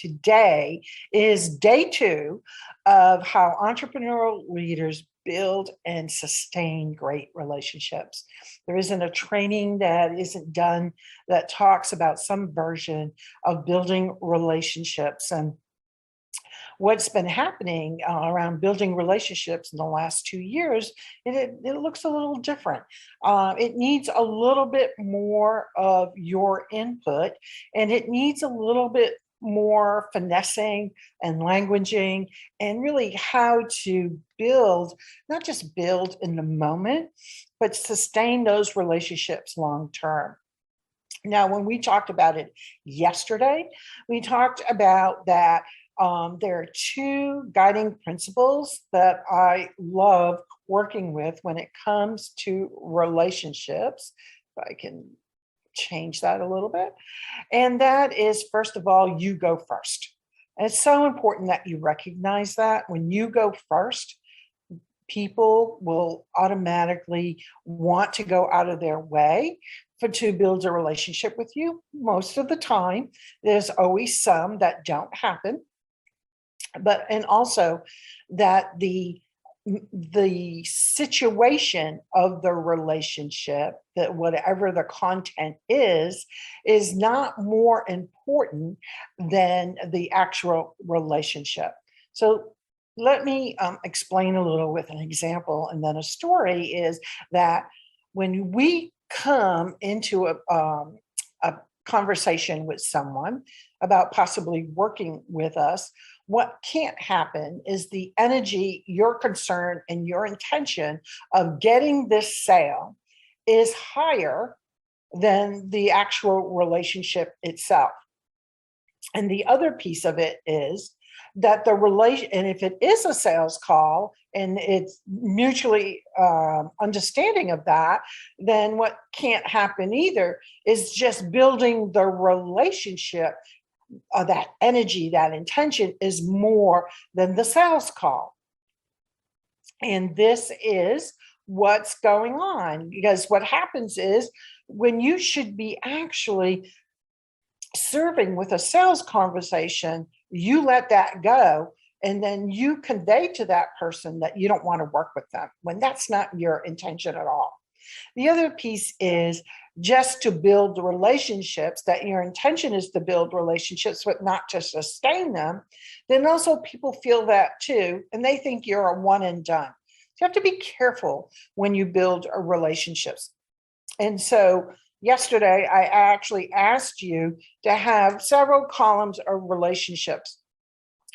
today is day 2 of how entrepreneurial leaders build and sustain great relationships. There isn't a training that isn't done that talks about some version of building relationships. And what's been happening around building relationships in the last 2 years, it looks a little different. It needs a little bit more of your input, and it needs a little bit more finessing and languaging, and really how to build, not just build in the moment, but sustain those relationships long term. Now, when we talked about it yesterday, we talked about that there are 2 guiding principles that I love working with when it comes to relationships. If I can change that a little bit. And that is, first of all, you go first. And it's so important that you recognize that when you go first, people will automatically want to go out of their way to build a relationship with you. Most of the time, there's always some that don't happen. And also that the situation of the relationship, that whatever the content is not more important than the actual relationship. So let me explain a little with an example and then a story. Is that when we come into a conversation with someone about possibly working with us, what can't happen is the energy, your concern, and your intention of getting this sale is higher than the actual relationship itself. And the other piece of it is that the relation, and if it is a sales call and it's mutually understanding of that, then what can't happen either is just building the relationship. That energy, that intention is more than the sales call. And this is what's going on, because what happens is when you should be actually serving with a sales conversation, you let that go. And then you convey to that person that you don't want to work with them when that's not your intention at all. The other piece is just to build the relationships, that your intention is to build relationships, but not to sustain them. Then also people feel that too, and they think you're a one and done. So you have to be careful when you build relationships. And so yesterday, I actually asked you to have several columns of relationships: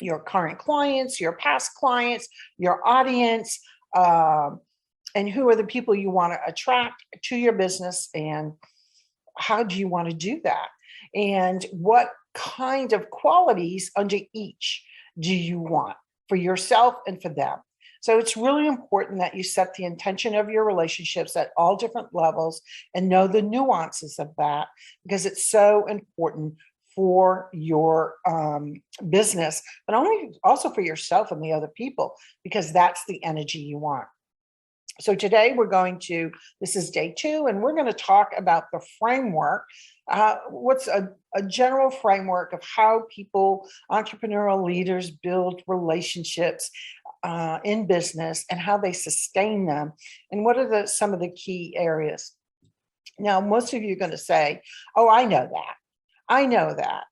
your current clients, your past clients, your audience, and who are the people you want to attract to your business, and how do you want to do that? And what kind of qualities under each do you want for yourself and for them? So it's really important that you set the intention of your relationships at all different levels and know the nuances of that, because it's so important for your business, but also for yourself and the other people, because that's the energy you want. So today this is day 2, and we're going to talk about the framework. What's a general framework of how entrepreneurial leaders build relationships in business, and how they sustain them, and what are some of the key areas. Now, most of you are going to say, oh, I know that. I know that.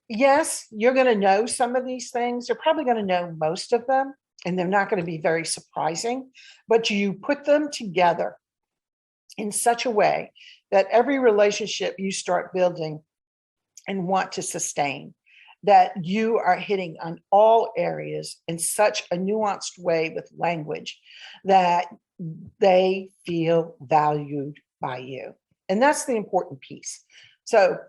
Yes, you're going to know some of these things. You're probably going to know most of them, and they're not going to be very surprising, but you put them together in such a way that every relationship you start building and want to sustain, that you are hitting on all areas in such a nuanced way with language that they feel valued by you. And that's the important piece. So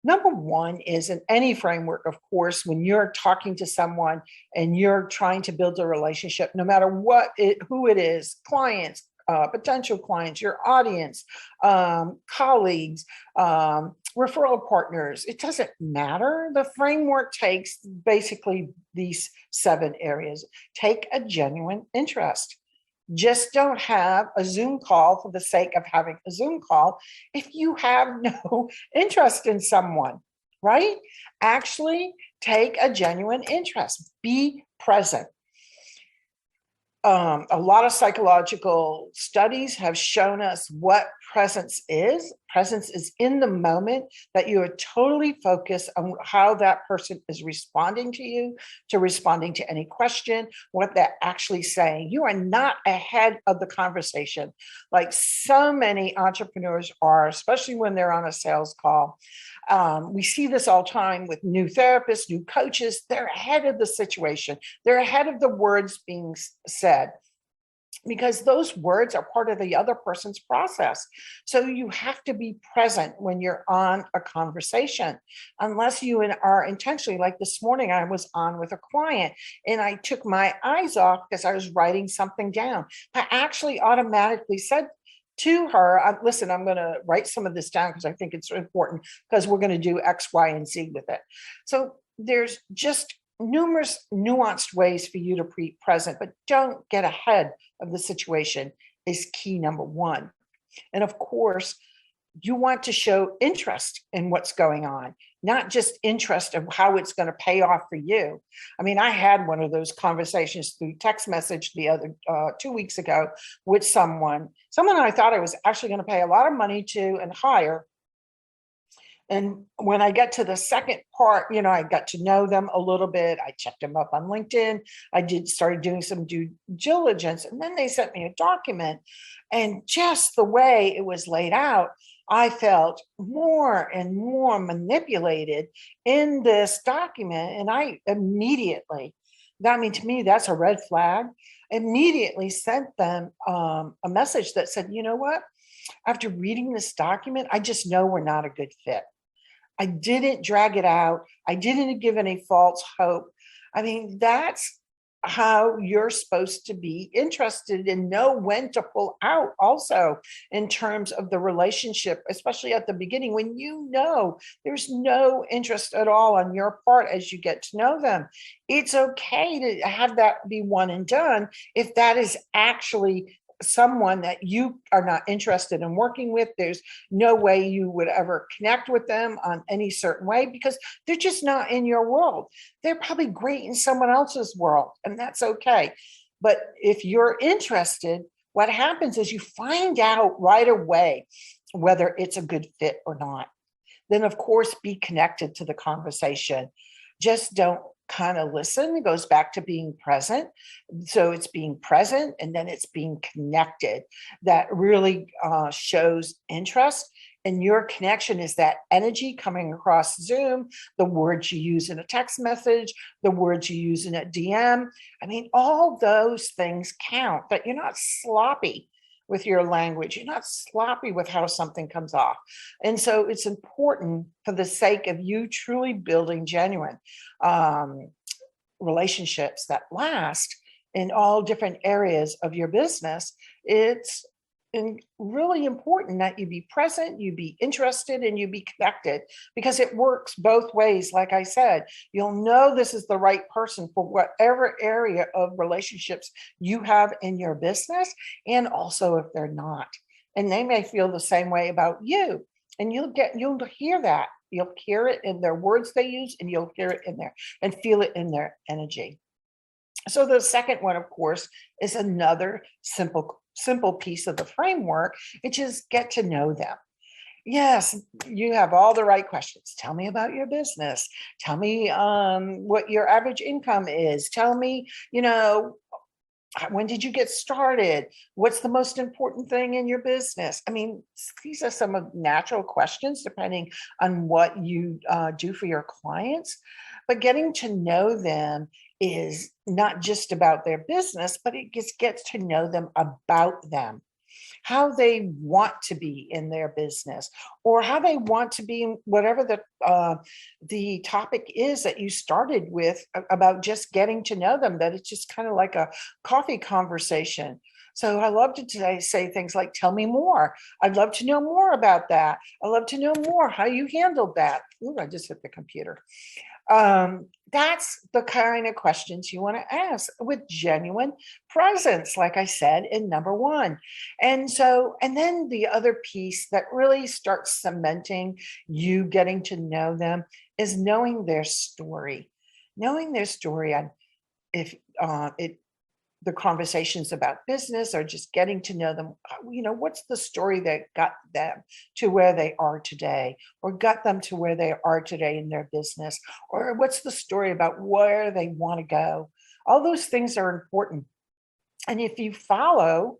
number 1 is, in any framework, of course, when you're talking to someone and you're trying to build a relationship, no matter who it is, clients, potential clients, your audience, colleagues, referral partners, it doesn't matter. The framework takes basically these 7 areas. Take a genuine interest. Just don't have a Zoom call for the sake of having a Zoom call if you have no interest in someone, right? Actually Take a genuine interest. Be present. A lot of psychological studies have shown us what presence is. Presence is in the moment, that you are totally focused on how that person is responding to you, to responding to any question, what they're actually saying. You are not ahead of the conversation like so many entrepreneurs are, especially when they're on a sales call. We see this all the time with new therapists, new coaches. They're ahead of the situation. They're ahead of the words being said, because those words are part of the other person's process. So you have to be present when you're on a conversation, unless you are intentionally, like this morning, I was on with a client and I took my eyes off because I was writing something down. I actually automatically said to her, listen, I'm going to write some of this down because I think it's important, because we're going to do X, Y, and Z with it. So there's just numerous nuanced ways for you to be present, but don't get ahead of the situation is key number one. And of course, you want to show interest in what's going on, not just interest of how it's going to pay off for you. I mean, I had one of those conversations through text message the other 2 weeks ago with someone I thought I was actually going to pay a lot of money to and hire. And when I get to the second part, I got to know them a little bit. I checked them up on LinkedIn. Started doing some due diligence, and then they sent me a document. And just the way it was laid out, I felt more and more manipulated in this document. And I immediately, to me, that's a red flag. Immediately sent them a message that said, you know what? After reading this document, I just know we're not a good fit. I didn't drag it out. I didn't give any false hope. I mean, that's how you're supposed to be interested and know when to pull out also in terms of the relationship, especially at the beginning when there's no interest at all on your part as you get to know them. It's okay to have that be one and done if that is actually someone that you are not interested in working with. There's no way you would ever connect with them on any certain way because they're just not in your world. They're probably great in someone else's world, and that's okay. But if you're interested, what happens is you find out right away whether it's a good fit or not. Then, of course, be connected to the conversation. Just don't kind of listen. It goes back to being present. So it's being present and then it's being connected that really shows interest. And your connection is that energy coming across Zoom, the words you use in a text message, the words you use in a DM. I mean, all those things count, but you're not sloppy with your language. You're not sloppy with how something comes off. And so it's important, for the sake of you truly building genuine relationships that last in all different areas of your business. It's really important that you be present, you be interested, and you be connected, because it works both ways. Like I said, you'll know this is the right person for whatever area of relationships you have in your business, and also if they're not. And they may feel the same way about you. And you'll hear that. You'll hear it in their words they use, and you'll hear it in there and feel it in their energy. So the second one, of course, is another simple piece of the framework, which is get to know them. Yes, you have all the right questions. Tell me about your business. Tell me what your average income is. Tell me, when did you get started? What's the most important thing in your business? I mean, these are some of natural questions depending on what you do for your clients. But getting to know them is not just about their business, but it just gets to know them about them, how they want to be in their business, or how they want to be in whatever the topic is that you started with, about just getting to know them, that it's just kind of like a coffee conversation. So I love to today say things like, tell me more. I'd love to know more about that. I'd love to know more how you handled that. Ooh, I just hit the computer. That's the kind of questions you want to ask with genuine presence, like I said in number one. And then the other piece that really starts cementing you getting to know them is knowing their story on if it the conversations about business or just getting to know them. What's the story that got them to where they are today, or got them to where they are today in their business, or what's the story about where they want to go. All those things are important. And if you follow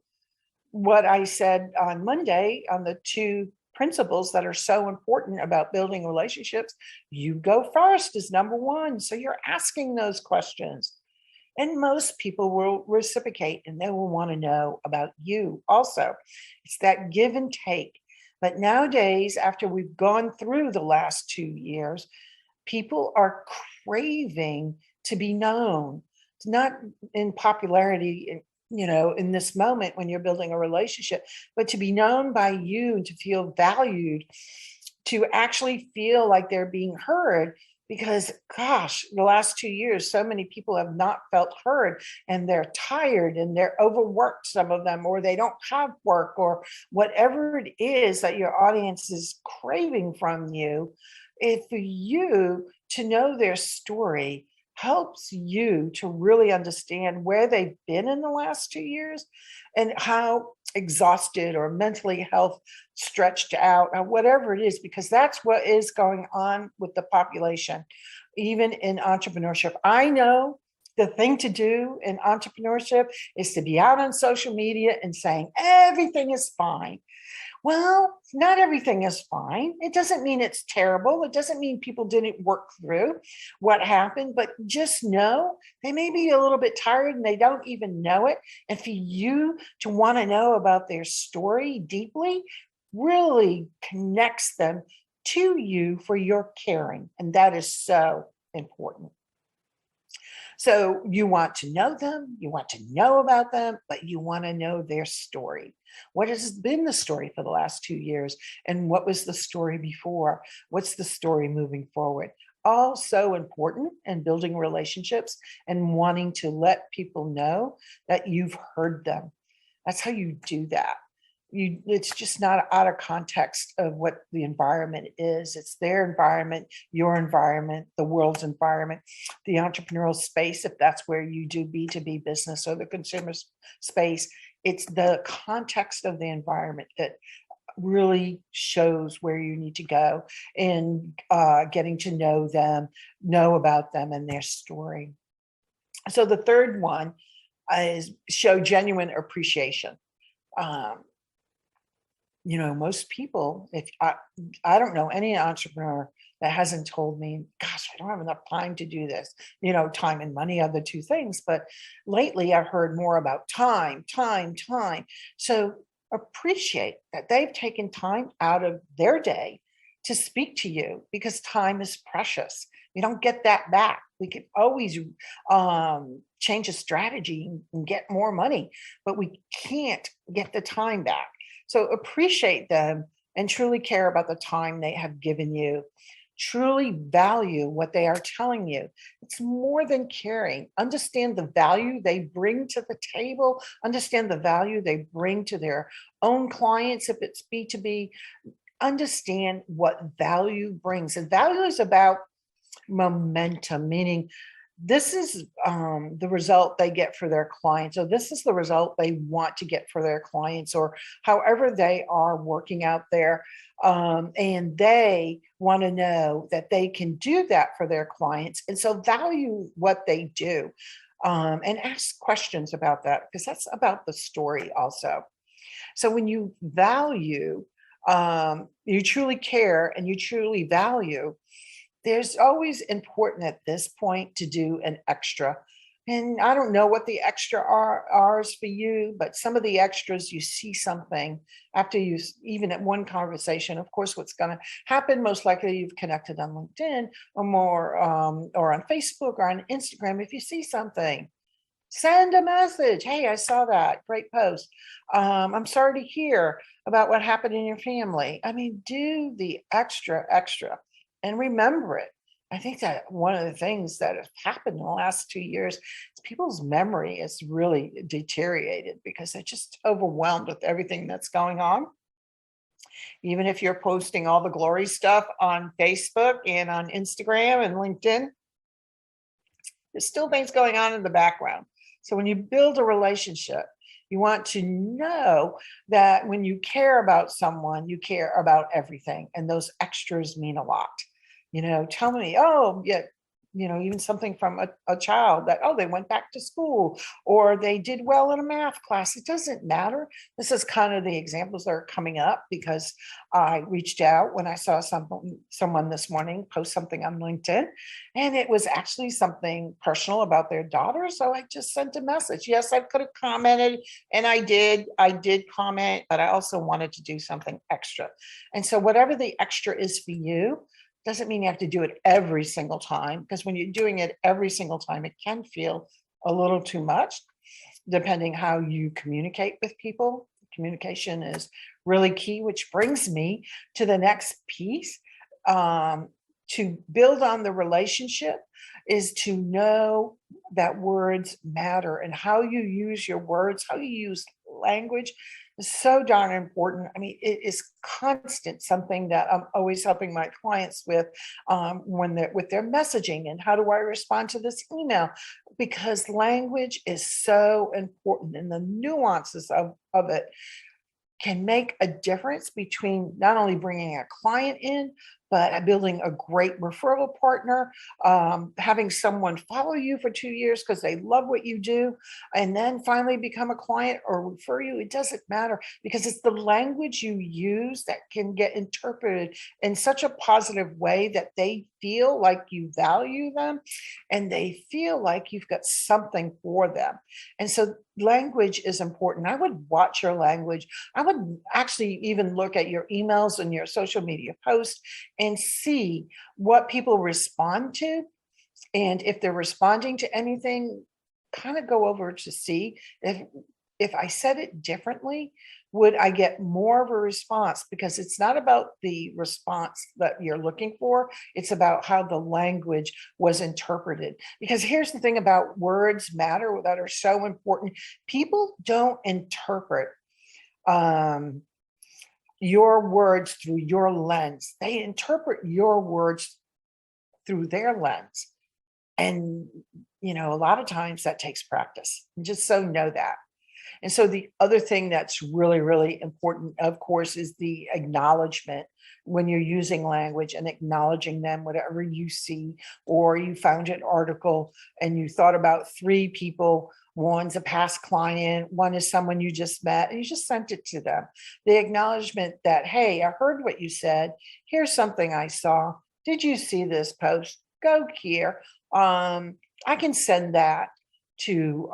what I said on Monday on the two principles that are so important about building relationships, you go first is number one. So you're asking those questions. And most people will reciprocate and they will want to know about you also. It's that give and take. But nowadays, after we've gone through the last 2 years, people are craving to be known. It's not in popularity, in this moment when you're building a relationship, but to be known by you, to feel valued, to actually feel like they're being heard. Because, gosh, the last 2 years, so many people have not felt heard and they're tired and they're overworked, some of them, or they don't have work, or whatever it is that your audience is craving from you. If you to know their story helps you to really understand where they've been in the last 2 years and how exhausted or mentally health stretched out or whatever it is, because that's what is going on with the population, even in entrepreneurship. I know the thing to do in entrepreneurship is to be out on social media and saying everything is fine. Well, not everything is fine. It doesn't mean it's terrible. It doesn't mean people didn't work through what happened, but just know they may be a little bit tired and they don't even know it. And for you to want to know about their story deeply really connects them to you for your caring. And that is so important. So you want to know them, you want to know about them, but you want to know their story. What has been the story for the last 2 years? And what was the story before? What's the story moving forward? All so important in building relationships and wanting to let people know that you've heard them. That's how you do that. It's just not out of context of what the environment is. It's their environment, your environment, the world's environment, the entrepreneurial space, if that's where you do B2B business, or the consumer space. It's the context of the environment that really shows where you need to go in getting to know them, know about them and their story. So the third one is show genuine appreciation. Um, Most people, if I don't know any entrepreneur that hasn't told me, gosh, I don't have enough time to do this. Time and money are the two things. But lately I've heard more about time, time, time. So appreciate that they've taken time out of their day to speak to you, because time is precious. We don't get that back. We can always change a strategy and get more money, but we can't get the time back. So appreciate them and truly care about the time they have given you. Truly value what they are telling you. It's more than caring. Understand the value they bring to the table. Understand the value they bring to their own clients if it's B2B. Understand what value brings. And value is about momentum, meaning this is the result they get for their clients, or this is the result they want to get for their clients, or however they are working out there. And they want to know that they can do that for their clients. And so value what they do, and ask questions about that, because that's about the story also. So when you value, you truly care and you truly value, there's always important at this point to do an extra. And I don't know what the extra are for you, but some of the extras, you see something after you, even at one conversation. Of course, what's going to happen, most likely you've connected on LinkedIn or more, or on Facebook or on Instagram. If you see something, send a message. Hey, I saw that. Great post. I'm sorry to hear about what happened in your family. I mean, do the extra, extra. And remember it. I think that one of the things that have happened in the last 2 years is people's memory is really deteriorated because they're just overwhelmed with everything that's going on. Even if you're posting all the glory stuff on Facebook and on Instagram and LinkedIn, there's still things going on in the background. So when you build a relationship, you want to know that when you care about someone, you care about everything. And those extras mean a lot. Tell me, oh, yeah, even something from a child that, oh, they went back to school or they did well in a math class. It doesn't matter. This is kind of the examples that are coming up because I reached out when I saw someone this morning post something on LinkedIn, and it was actually something personal about their daughter. So I just sent a message. Yes, I could have commented, and I did comment, but I also wanted to do something extra. And so whatever the extra is for you, doesn't mean you have to do it every single time, because when you're doing it every single time, it can feel a little too much, depending how you communicate with people. Communication is really key, which brings me to the next piece. To build on the relationship is to know that words matter, and how you use your words, how you use language is so darn important. I mean, it is constant, something that I'm always helping my clients with, when they're with their messaging, and how do I respond to this email? Because language is so important, and the nuances of it can make a difference between not only bringing a client in, but building a great referral partner, having someone follow you for 2 years because they love what you do, and then finally become a client or refer you. It doesn't matter, because it's the language you use that can get interpreted in such a positive way that they feel like you value them and they feel like you've got something for them. And so language is important. I would watch your language. I would actually even look at your emails and your social media posts and see what people respond to. And if they're responding to anything, kind of go over to see if I said it differently, would I get more of a response? Because it's not about the response that you're looking for, it's about how the language was interpreted. Because here's the thing about words matter that are so important. People don't interpret um, your words through your lens, they interpret your words through their lens. And, a lot of times that takes practice. Just so know that. And so the other thing that's really, really important, of course, is the acknowledgement when you're using language, and acknowledging them, whatever you see, or you found an article and you thought about three people. One's a past client, one is someone you just met, and you just sent it to them. The acknowledgement that, hey, I heard what you said. Here's something I saw. Did you see this post? Go here. I can send that to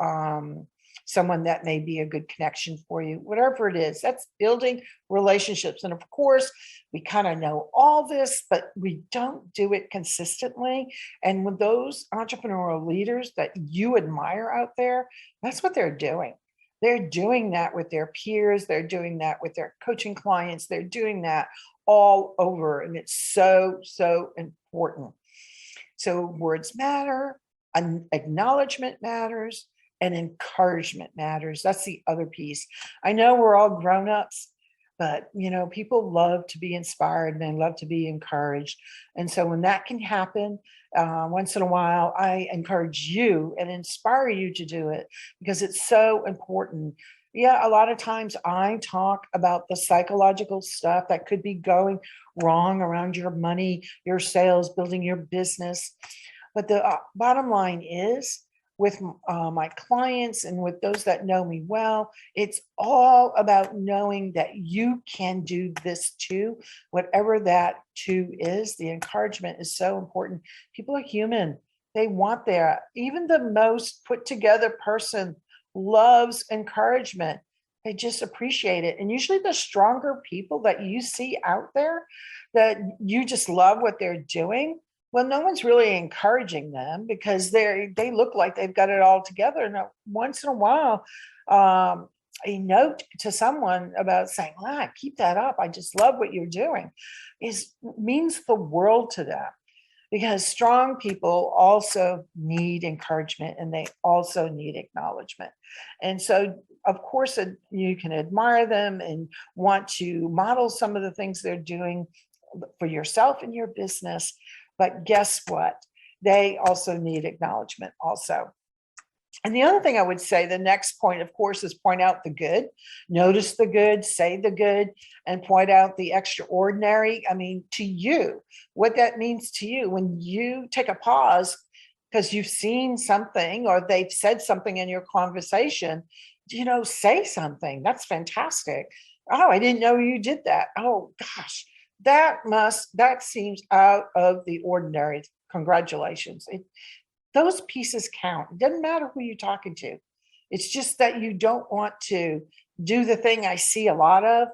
someone that may be a good connection for you, whatever it is. That's building relationships. And of course, we kind of know all this, but we don't do it consistently. And with those entrepreneurial leaders that you admire out there, that's what they're doing. They're doing that with their peers. They're doing that with their coaching clients. They're doing that all over. And it's so, so important. So words matter, acknowledgement matters, and encouragement matters. That's the other piece. I know we're all grown-ups, but people love to be inspired and they love to be encouraged. And so when that can happen, once in a while, I encourage you and inspire you to do it, because it's so important. Yeah, a lot of times I talk about the psychological stuff that could be going wrong around your money, your sales, building your business. But the bottom line is, with my clients and with those that know me well, it's all about knowing that you can do this too, whatever that too is. The encouragement is so important. People are human. They want that. Even the most put together person loves encouragement. They just appreciate it. And usually the stronger people that you see out there, that you just love what they're doing, well, no one's really encouraging them because they look like they've got it all together. And once in a while, a note to someone about saying, "Wow, keep that up. I just love what you're doing," means the world to them. because strong people also need encouragement and they also need acknowledgement. And so, of course, you can admire them and want to model some of the things they're doing for yourself and your business. But guess what? They also need acknowledgement also. And the other thing I would say, the next point, of course, is point out the good, notice the good, say the good, and point out the extraordinary. I mean, to you, what that means to you when you take a pause because you've seen something or they've said something in your conversation, say something. That's fantastic. Oh, I didn't know you did that. Oh, gosh, that seems out of the ordinary. Congratulations. Those pieces count. It doesn't matter who you're talking to. It's just that you don't want to do the thing I see a lot of,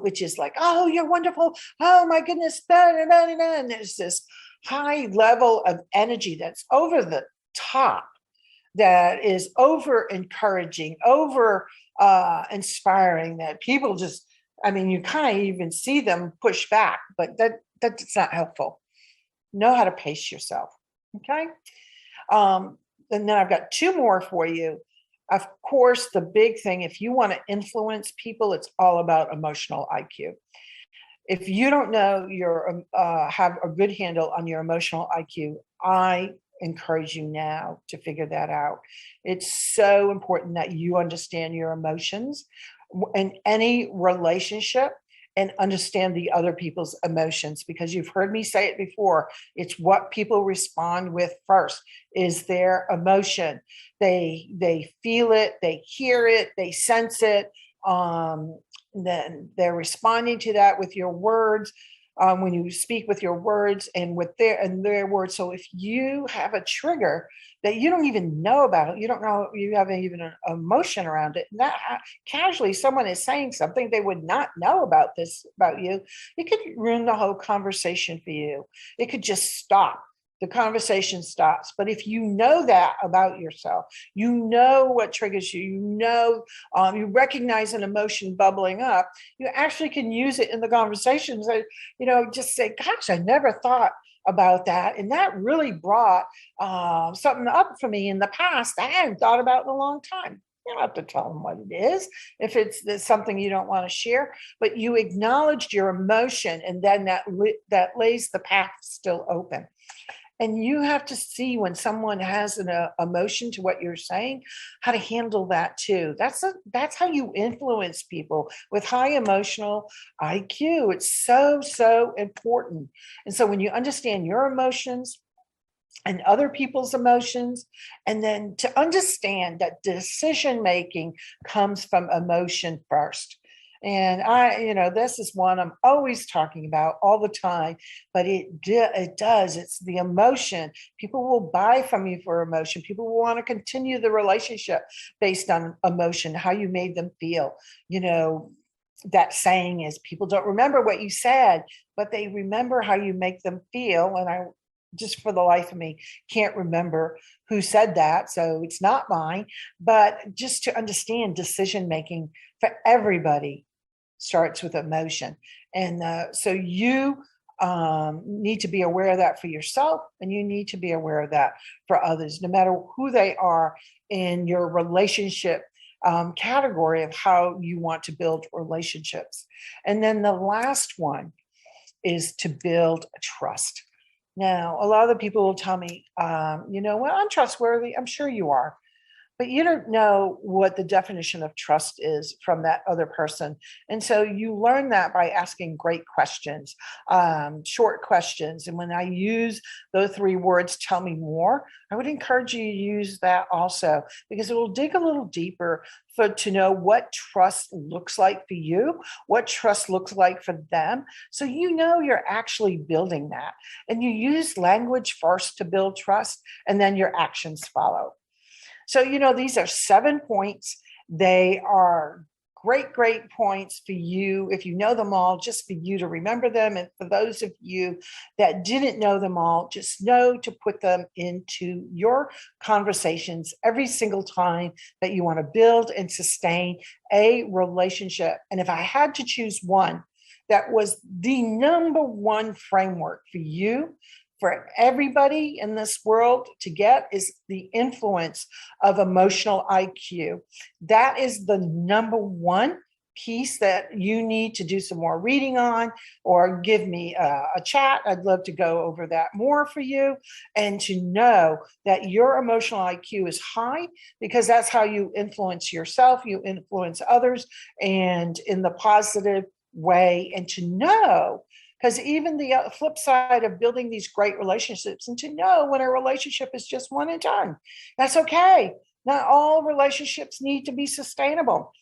which is like, oh, you're wonderful. Oh, my goodness. And there's this high level of energy that's over the top, that is over encouraging, over inspiring, that people just, you kind of even see them push back, but that's not helpful. Know how to pace yourself. Okay. And then I've got two more for you. Of course, the big thing, if you want to influence people, it's all about emotional IQ. If you don't know have a good handle on your emotional IQ, I encourage you now to figure that out. It's so important that you understand your emotions in any relationship and understand the other people's emotions, because you've heard me say it before. It's what people respond with first is their emotion. They feel it, they hear it, they sense it. Then they're responding to that with your words. When you speak with your words and with their words. So if you have a trigger that you don't even know about, you don't know, you haven't even an emotion around it, that casually someone is saying something they would not know about you, it could ruin the whole conversation for you. It could just stop. The conversation stops. But if you know that about yourself, you know what triggers you, you recognize an emotion bubbling up, you actually can use it in the conversations. Just say, gosh, I never thought about that. And that really brought something up for me in the past I hadn't thought about in a long time. You don't have to tell them what it is if it's something you don't want to share, but you acknowledged your emotion, and then that lays the path still open. And you have to see when someone has an emotion to what you're saying, how to handle that too. That's how you influence people with high emotional IQ. It's so, so important. And so when you understand your emotions and other people's emotions, and then to understand that decision-making comes from emotion first. And this is one I'm always talking about all the time, but it does. It's the emotion. People will buy from you for emotion. People will want to continue the relationship based on emotion, how you made them feel. That saying is, people don't remember what you said, but they remember how you make them feel. And I just, for the life of me, can't remember who said that. So it's not mine, but just to understand decision-making for everybody starts with emotion. And so you need to be aware of that for yourself, and you need to be aware of that for others, no matter who they are in your relationship category of how you want to build relationships. And then the last one is to build trust. Now, a lot of the people will tell me, well, I'm trustworthy. I'm sure you are. But you don't know what the definition of trust is from that other person. And so you learn that by asking great questions, short questions. And when I use those three words, tell me more, I would encourage you to use that also, because it will dig a little deeper to know what trust looks like for you, what trust looks like for them. So you're actually building that. And you use language first to build trust, and then your actions follow. So, these are 7 points. They are great, great points for you. If you know them all, just for you to remember them. And for those of you that didn't know them all, just know to put them into your conversations every single time that you want to build and sustain a relationship. And if I had to choose one that was the number one framework for you for everybody in this world to get is the influence of emotional IQ. That is the number one piece that you need to do some more reading on, or give me a chat. I'd love to go over that more for you, and to know that your emotional IQ is high, because that's how you influence yourself, you influence others, and in the positive way. And to know, because even the flip side of building these great relationships, and to know when a relationship is just one and done, that's okay. Not all relationships need to be sustainable.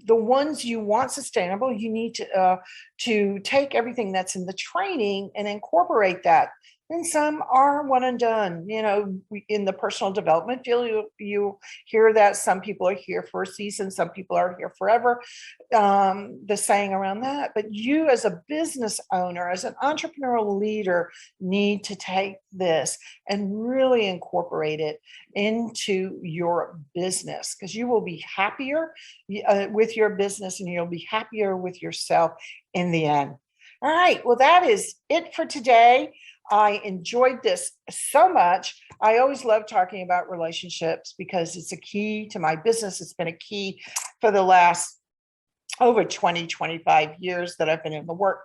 The ones you want sustainable, you need to take everything that's in the training and incorporate that. And some are one and done. In the personal development field, you hear that some people are here for a season, some people are here forever. The saying around that. But you, as a business owner, as an entrepreneurial leader, need to take this and really incorporate it into your business, because you will be happier with your business, and you'll be happier with yourself in the end. All right. Well, that is it for today. I enjoyed this so much. I always love talking about relationships because it's a key to my business. It's been a key for the last over 20, 25 years that I've been in the work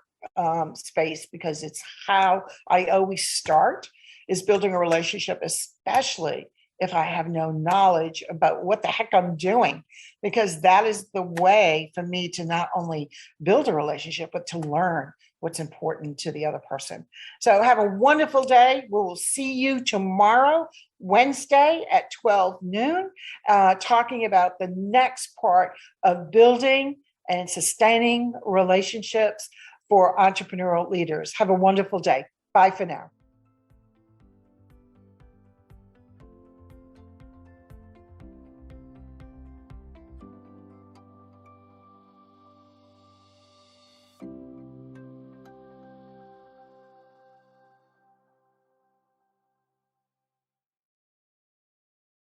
space, because it's how I always start, is building a relationship, especially if I have no knowledge about what the heck I'm doing, because that is the way for me to not only build a relationship, but to learn what's important to the other person. So have a wonderful day. We will see you tomorrow, Wednesday at 12 noon, talking about the next part of building and sustaining relationships for entrepreneurial leaders. Have a wonderful day. Bye for now.